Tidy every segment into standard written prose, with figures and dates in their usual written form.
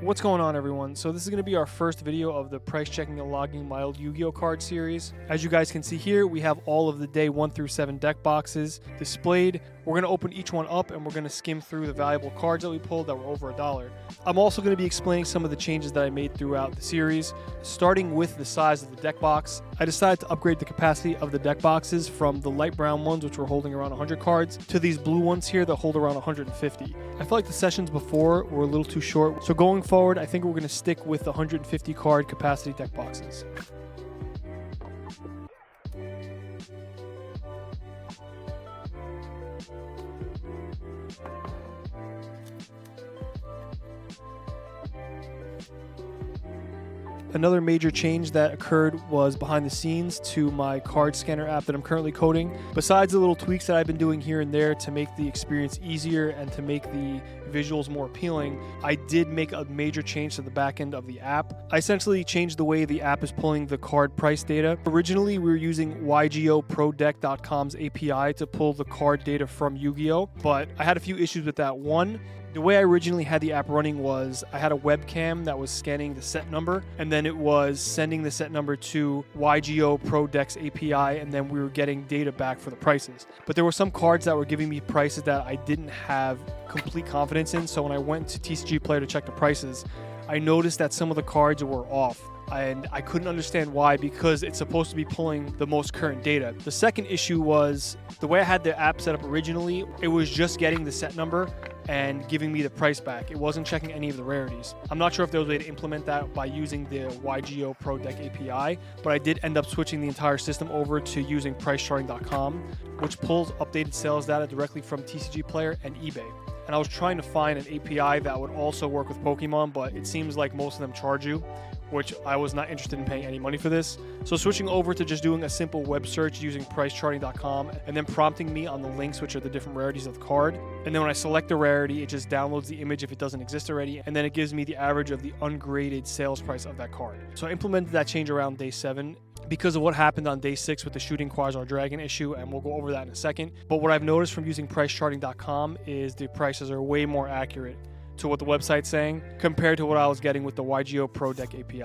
What's going on, everyone? So this is going to be our first video of the price checking and logging mild Yu-Gi-Oh card series. As you guys can see here, we have all of the day 1 through 7 deck boxes displayed. We're going to open each one up and we're going to skim through the valuable cards that we pulled that were over $1. I'm also going to be explaining some of the changes that I made throughout the series. Starting with the size of the deck box, I decided to upgrade the capacity of the deck boxes from the light brown ones, which were holding around 100 cards, to these blue ones here that hold around 150. I feel like the sessions before were a little too short, so going forward, I think we're going to stick with the 150 card capacity deck boxes. Another major change that occurred was behind the scenes to my card scanner app that I'm currently coding. Besides the little tweaks that I've been doing here and there to make the experience easier and to make the visuals more appealing, I did make a major change to the back end of the app. I essentially changed the way the app is pulling the card price data. Originally, we were using YugiohProDeck.com's API to pull the card data from Yu-Gi-Oh, but I had a few issues with that. One, the way I originally had the app running was I had a webcam that was scanning the set number, and then it was sending the set number to Yugioh Pro Deck's API, and then we were getting data back for the prices. But there were some cards that were giving me prices that I didn't have complete confidence in, so when I went to TCG Player to check the prices, I noticed that some of the cards were off. And I couldn't understand why, because it's supposed to be pulling the most current data. The second issue was the way I had the app set up originally, it was just getting the set number and giving me the price back. It wasn't checking any of the rarities. I'm not sure if there was a way to implement that by using the Yugioh Pro Deck API, but I did end up switching the entire system over to using PriceCharting.com, which pulls updated sales data directly from TCG Player and eBay. And I was trying to find an API that would also work with Pokemon, but it seems like most of them charge you, which I was not interested in paying any money for this. So switching over to just doing a simple web search using PriceCharting.com and then prompting me on the links, which are the different rarities of the card. And then when I select the rarity, it just downloads the image if it doesn't exist already, and then it gives me the average of the ungraded sales price of that card. So I implemented that change around day 7 because of what happened on day 6 with the shooting Quasar Dragon issue, and we'll go over that in a second. But what I've noticed from using PriceCharting.com is the prices are way more accurate to what the website's saying compared to what I was getting with the Yugioh Pro Deck API.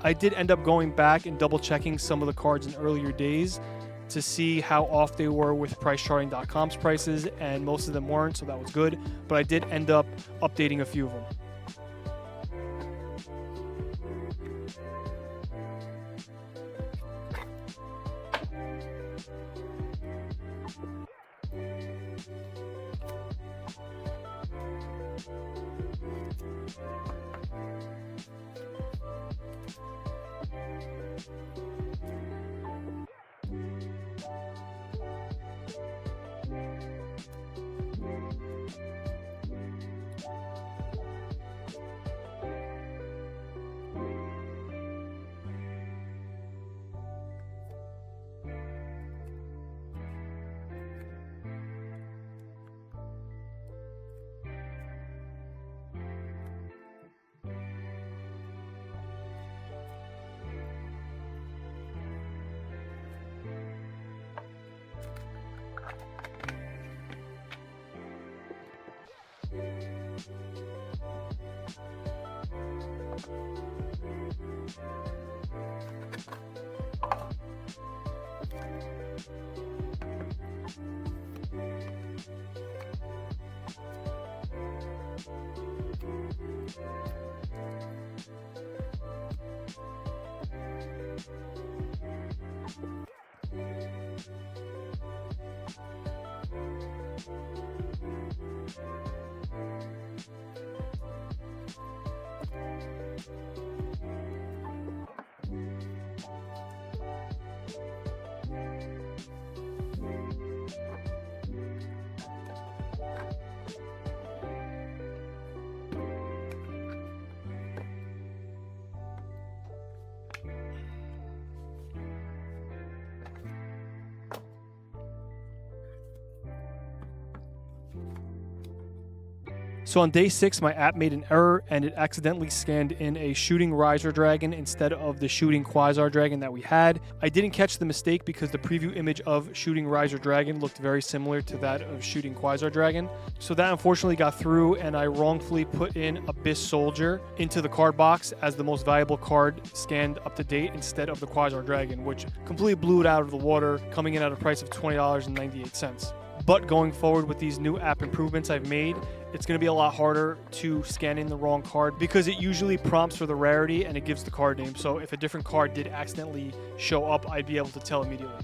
I did end up going back and double checking some of the cards in earlier days to see how off they were with PriceCharting.com's prices, and most of them weren't, so that was good, but I did end up updating a few of them. So on day 6, my app made an error and it accidentally scanned in a shooting Riser Dragon instead of the shooting Quasar Dragon that we had. I didn't catch the mistake because the preview image of shooting Riser Dragon looked very similar to that of shooting Quasar Dragon. So that unfortunately got through, and I wrongfully put in Abyss Soldier into the card box as the most valuable card scanned up to date instead of the Quasar Dragon, which completely blew it out of the water, coming in at a price of $20.98. But going forward with these new app improvements I've made, it's going to be a lot harder to scan in the wrong card because it usually prompts for the rarity and it gives the card name. So if a different card did accidentally show up, I'd be able to tell immediately.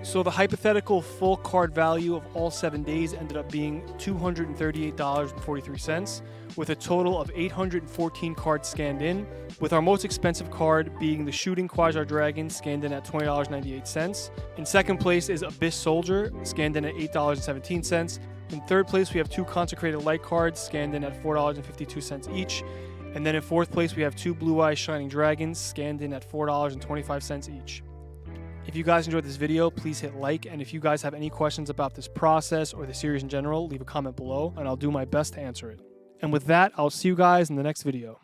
So the hypothetical full card value of all 7 days ended up being $238.43, with a total of 814 cards scanned in, with our most expensive card being the shooting Quasar Dragon, scanned in at $20.98. In second place is Abyss Soldier, scanned in at $8.17. In third place, we have 2 Consecrated Light cards, scanned in at $4.52 each. And then in fourth place, we have 2 Blue Eyes Shining Dragons, scanned in at $4.25 each. If you guys enjoyed this video, please hit like, and if you guys have any questions about this process or the series in general, leave a comment below, and I'll do my best to answer it. And with that, I'll see you guys in the next video.